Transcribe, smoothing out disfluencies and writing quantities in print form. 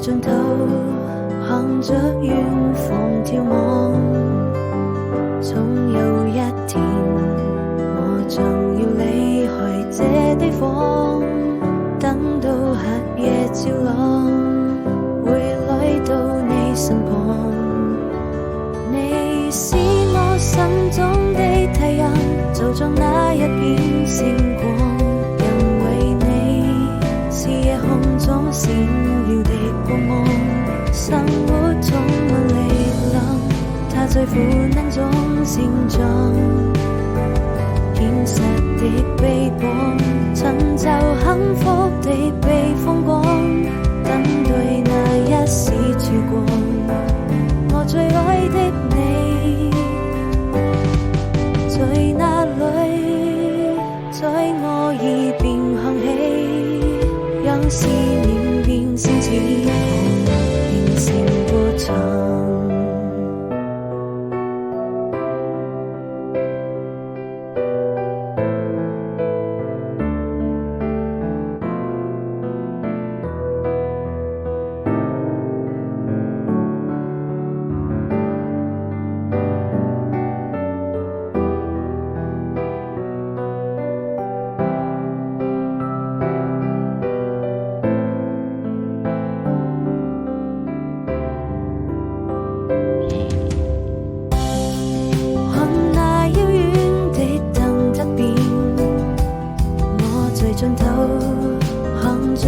盡頭，看着遠方眺望，總有一天我將要離開這地方，等到黑夜照亮，會來到你身旁。你是我心中的太陽，就像那一片星光，因為你是夜空中閃耀的光芒，生活充滿力量，它在苦難中成長，現實的臂膀，尋找幸福的避風港，等待那一時曙光。我最愛的你在哪裏？在我耳邊響起，讓思念變成翅膀，變成歌唱。盡頭，看着